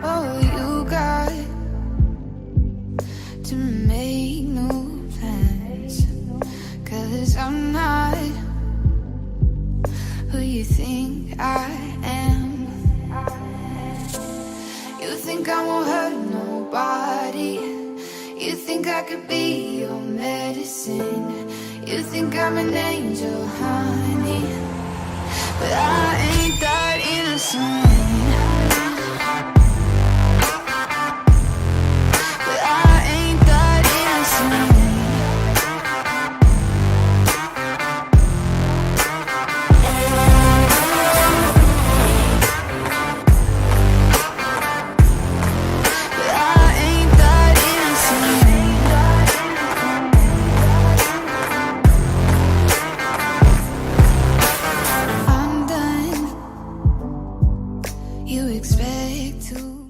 Oh, you got to make new plans, 'cause I'm not who you think I am. You think I won't hurt nobody. You think I could be your medicine. You think I'm an angel, honey, but I ain't that innocent. But I ain't that innocent. But I ain't that innocent. I'm done. You expect to